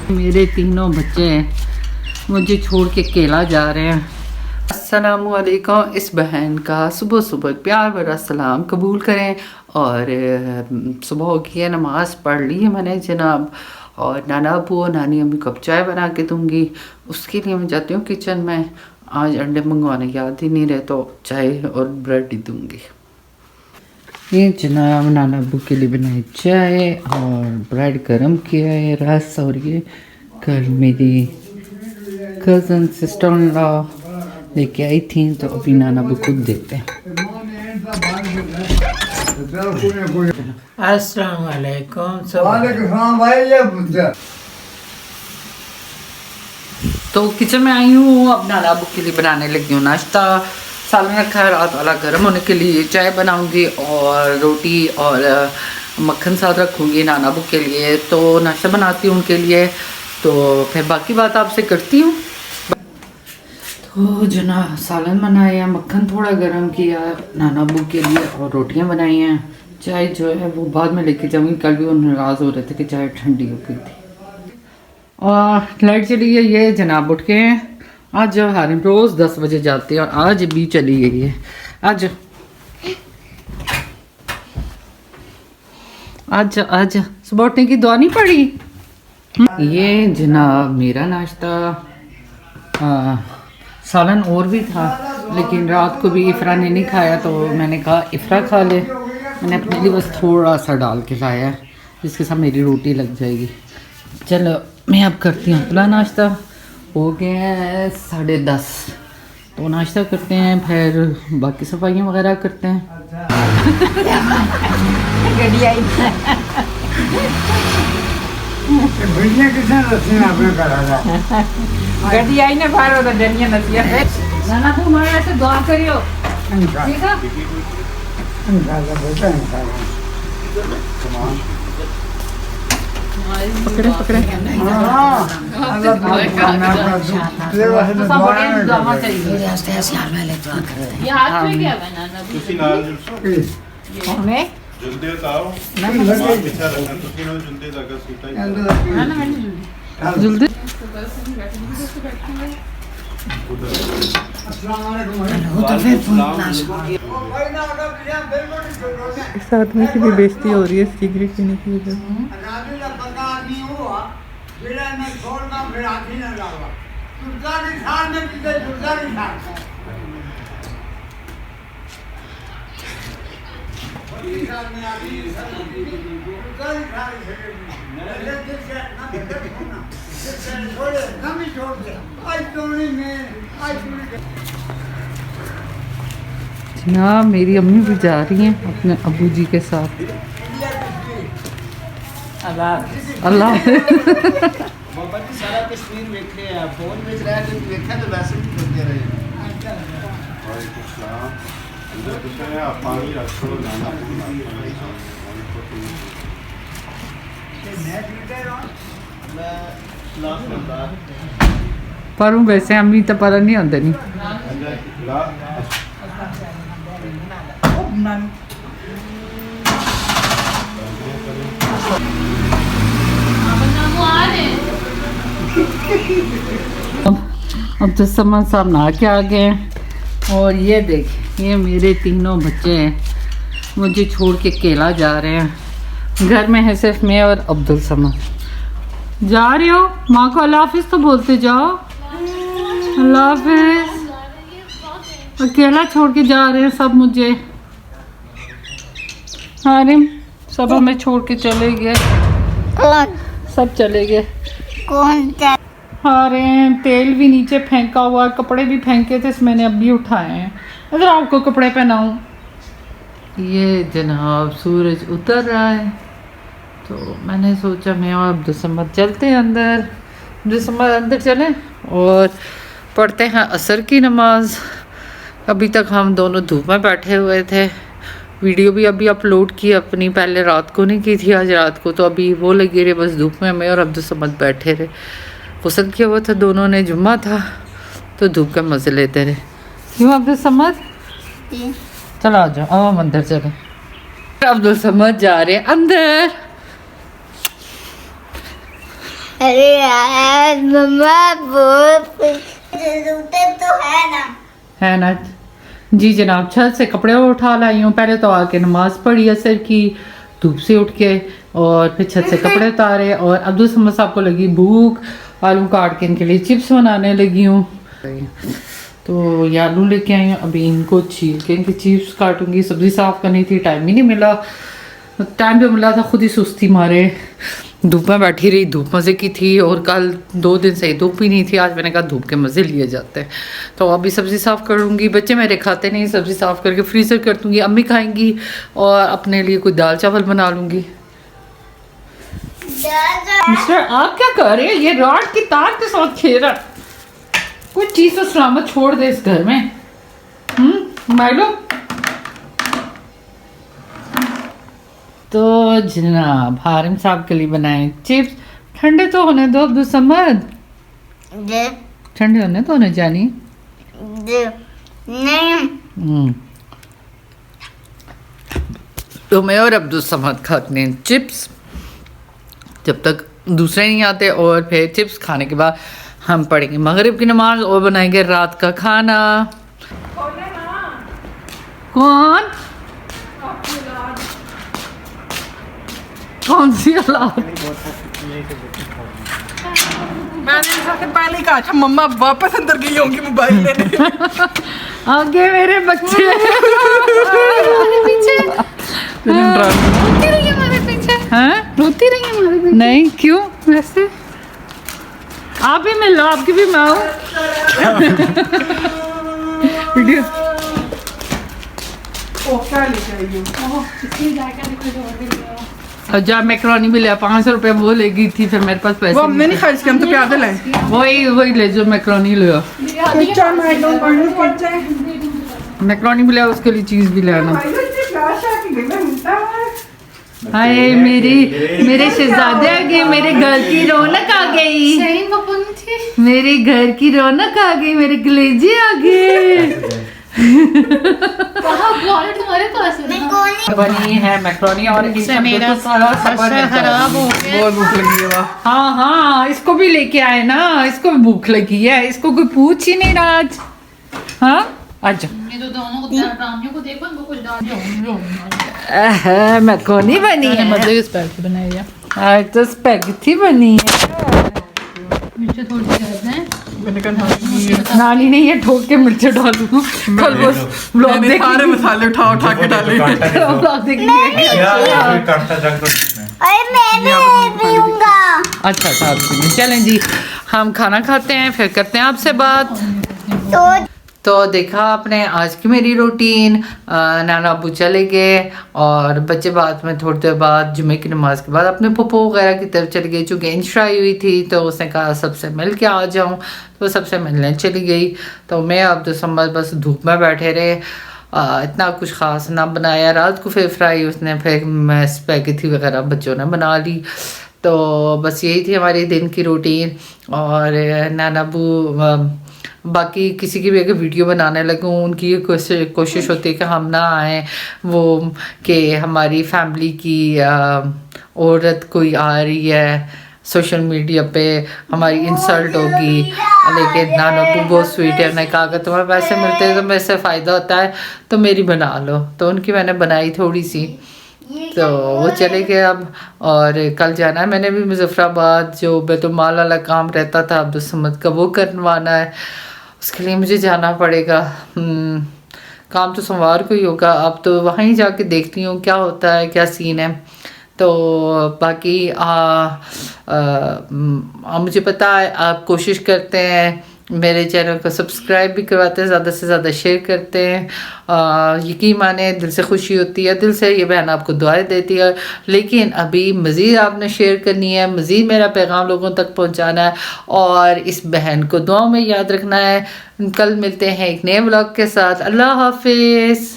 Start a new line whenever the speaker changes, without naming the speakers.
मेरे तीनों बच्चे मुझे छोड़ के अकेला जा रहे हैं। अस्सलामुअलैकुम। इस बहन का सुबह सुबह प्यार भरा सलाम कबूल करें। और सुबह की नमाज़ पढ़ ली है मैंने जनाब। और नाना अबू और नानी अम्मी कब चाय बना के दूँगी, उसके लिए मैं जाती हूँ किचन में। आज अंडे मंगवाने याद ही नहीं रहे तो चाय और ब्रेड ही दूँगी। ये जनाब नाना अबू के लिए बनाई चाय और ब्रेड गरम किया है रस। और ये कल मेरी कज़न सिस्टर इन लॉ लेके आई थी तो अभी नाना अबू खुद देते हैं। अस्सलाम वालेकुम। तो किचन में आई हूँ, अब नाना अबू के लिए बनाने लगी हूँ नाश्ता। सालन रखा है रात वाला गर्म होने के लिए, चाय बनाऊंगी और रोटी और मक्खन साथ रखूंगी नाना अबू के लिए। तो नाश्ता बनाती हूँ उनके लिए, तो फिर बाकी बात आपसे करती हूँ। तो जना सालन बनाया, मक्खन थोड़ा गर्म किया नाना अबू के लिए और रोटियाँ बनाई हैं। चाय जो है वो बाद में लेके जाऊँगी, कल भी वो नाराज़ हो रहे थे कि चाय ठंडी हो गई थी। और लाइट चली गई है, जनाब उठ के हैं। आज हारिम रोज़ 10 बजे जाते हैं और आज भी चली गई है। आज सुबह उठने की दुआ नहीं पड़ी। ये जनाब मेरा नाश्ता, सालन और भी था लेकिन रात को भी इफ़रा ने नहीं खाया तो मैंने कहा इफ़रा खा ले। मैंने अपने लिए बस थोड़ा सा डाल के लाया जिसके साथ मेरी रोटी लग जाएगी। चलो मैं अब करती हूँ अपना नाश्ता। हो गया है 10:30, तो नाश्ता करते हैं फिर बाकी सफाइयाँ वगैरह करते हैं। गड्डी आई ना बाहर तो डरिया नसिया नाना तू हमारे ऐसे दुआ करियो, ठीक है? पकड़े पकड़े
जुलते उतारो पीछे रखना ਤੁਸੀਂ ਨੂੰ जुलते धागा सूटा ही
जुलते इस आदमी की भी बेइज्जती हो रही है सिगरेट पीने की वजह ना। मेरी अम्मी भी जा रही हैं अपने अबू जी के साथ। अल्लाह
बाबा जी सारा तस्वीर देखे हैं, फोन में रहा है देखा तो वैसे भी करते रहे।
वालेकुम सलाम। अंदर कुछ है आप पानी रखो नाना
पर हूँ वैसे अम्मी तो पर नहीं आते नहीं। अब तो समन साहब नहा के आ गए हैं और ये देख ये मेरे तीनों बच्चे हैं मुझे छोड़ के अकेला जा रहे हैं। घर में है सिर्फ मैं और अब्दुल समद। जा रहे हो माँ को अल्लाह हाफिज़ तो बोलते जाओ। अल्लाह हाफिज़। अकेला छोड़ के जा रहे हैं सब मुझे। हारिम सब हमें छोड़ के चले गए, सब चले गए।
कौन?
हारिम तेल भी नीचे फेंका हुआ, कपड़े भी फेंके थे मैंने अभी उठाए हैं। अगर आपको कपड़े पहनाऊं। ये जनाब सूरज उतर रहा है तो मैंने सोचा मैं और अब्दुल समद चलते हैं अंदर। अब्दुल समद अंदर चलें और पढ़ते हैं असर की नमाज। अभी तक हम दोनों धूप में बैठे हुए थे। वीडियो भी अभी अपलोड की अपनी, पहले रात को नहीं की थी, आज रात को। तो अभी वो लगी रही बस धूप में, मैं और अब्दुल समद बैठे रहे। गुस्ल किया हुआ था दोनों ने, जुम्मा था तो धूप का मज़े लेते रहे। क्यों अब्दुल समद? चलो आ जाओ, अब हम अंदर चले। अब्दुल समद जा रहे अंदर।
अरे यार मम्मा बहुत जूते तो है ना।
जी जनाब, छत से कपड़े उठा लाई हूँ। पहले तो आके नमाज पढ़ी असर की, धूप से उठ के, और फिर छत से कपड़े उतारे। और अब्दुल समद साहब को लगी भूख, आलू काट के इनके लिए चिप्स बनाने लगी हूँ। तो ये आलू लेके आई हूँ, अभी इनको छील के इनके चिप्स काटूंगी। सब्जी साफ करनी थी, टाइम ही नहीं मिला। टाइम जो मिला था खुद ही सुस्ती मारे धूप में बैठी रही। धूप मज़े की थी, और कल 2 दिन से धूप ही नहीं थी। आज मैंने कहा धूप के मज़े लिए जाते हैं। तो अभी सब्ज़ी साफ़ करूँगी। बच्चे मेरे खाते नहीं, सब्ज़ी साफ़ करके फ्रीज़र कर दूँगी। अम्मी खाएंगी, और अपने लिए कोई दाल चावल बना लूँगी। मिस्टर आप क्या कर रहे हैं? ये रॉड की तार के साथ खेल रहा। कोई चीज़ तो सलामत छोड़ दे इस घर में। माइलो। तो जनाब हारिम साहब के लिए बनाए चिप्स। ठंडे तो होने दो अब्दुल समद, ठंडे होने तो होने जानी
नहीं।
तो मैं और अब्दुल समद खाते हैं चिप्स जब तक दूसरे नहीं आते, और फिर चिप्स खाने के बाद हम पढ़ेंगे मगरिब की नमाज और बनाएंगे रात का खाना। कौन कौन सी औलाद?
मैंने सबसे पहले ही कहा था मम्मा वापस अंदर गई होंगी मोबाइल लेने।
आगे मेरे बच्चे
पीछे रोती रही हमारे पीछे।
हैं?
रोती रही हमारे पीछे।
नहीं, क्यों वैसे? आप भी मिल लो, आपकी भी मैं हूँ। वीडियो
ओ क्या लेके आई हो?
और जब मैक्रोनी भी लिया 500 रुपये वो ले गई थी, फिर मेरे पास पैसे
वो हमने नहीं खर्च किया, हम तो प्यादे लाए।
वही ले जो मैक्रोनी लिया।
पिक्चर में don't want to picture.
Macaroni भी लिया, उसके लिए चीज़ भी लाना।
भाई ये फ्लैश आ के गई मिलता है।
हाय मेरे शहजादे आ गए, मेरे घर की रौनक आ गई।
सही पपन थी।
मेरे घर की रौनक आ गई, मेरे कलेजे आ गए।
कहाँ वॉलेट तुम्हारे पास है ना?
बनी है मैक्रोनी, और इनका
मेरा
बिल्कुल सारा सामान
अच्छा खराब हो गया।
बहुत भूख लगी है वाह।
हाँ इसको भी लेके आए ना, इसको भी भूख लगी है। इसको कोई पूछ ही नहीं रहा आज। हाँ अच्छा,
ये तो दोनों को डालियों को देखो, इनको कुछ डाल
मैक्रोनी बनी है।
मतलब स्पैगेटी बनाई है।
आज तो स्पैगेटी बनी है।
मिर्ची थोड़ी सी डाल दें।
मैंने कहा
नानी ने ये ठोक के मिर्ची डालू। कल वो ब्लॉग
मैंने
देख
सारे मसाले उठा उठा के डाले।
ब्लॉग देखने
मैं भी पीऊंगा।
अच्छा साहब, चलें जी, हम खाना खाते हैं, फिर करते हैं आपसे बात। तो देखा आपने आज की मेरी रूटीन। नाना अबू चले गए, और बच्चे बाद में थोड़ी देर बाद जुमे की नमाज के बाद अपने पप्पो वगैरह की तरफ चली गई। चूँकि इंशा आई हुई थी, तो उसने कहा सबसे मिल के आ जाऊँ, तो सबसे मिलने चली गई। तो मैं अब्दुल समद बस धूप में बैठे रहे। इतना कुछ ख़ास ना बनाया। रात को फिर फ्राई उसने, फिर मैं स्पैगेटी वगैरह बच्चों ने बना ली। तो बस यही थी हमारी दिन की रूटीन। और नाना अबू बाकी किसी की भी अगर वीडियो बनाने लगूँ, उनकी ये कोशिश होती है कि हम ना आए, वो कि हमारी फैमिली की औरत कोई आ रही है सोशल मीडिया पे, हमारी इंसल्ट होगी। लेकिन नाना तो बहुत स्वीट है, उन्होंने कहा अगर तुम्हें पैसे मिलते हैं तो मेरे से फ़ायदा होता है तो मेरी बना लो। तो उनकी मैंने बनाई थोड़ी सी, तो वो चले गए अब। और कल जाना है मैंने भी मुजफ्फराबाद, जो बैतुल-माल वाला काम रहता था अब्दुल समद का, वो करवाना है। उसके लिए मुझे जाना पड़ेगा। काम तो सोमवार को ही होगा। अब तो वहीं जाके देखती हूँ क्या होता है, क्या सीन है। तो बाकी मुझे पता है आप कोशिश करते हैं, मेरे चैनल को सब्सक्राइब भी करवाते हैं, ज़्यादा से ज़्यादा शेयर करते हैं। यकीन माने दिल से खुशी होती है, दिल से ये बहन आपको दुआएं देती है। लेकिन अभी मज़ीद आपने शेयर करनी है, मज़ीद मेरा पैगाम लोगों तक पहुंचाना है, और इस बहन को दुआओं में याद रखना है। कल मिलते हैं एक नए व्लॉग के साथ। अल्लाह हाफिज़।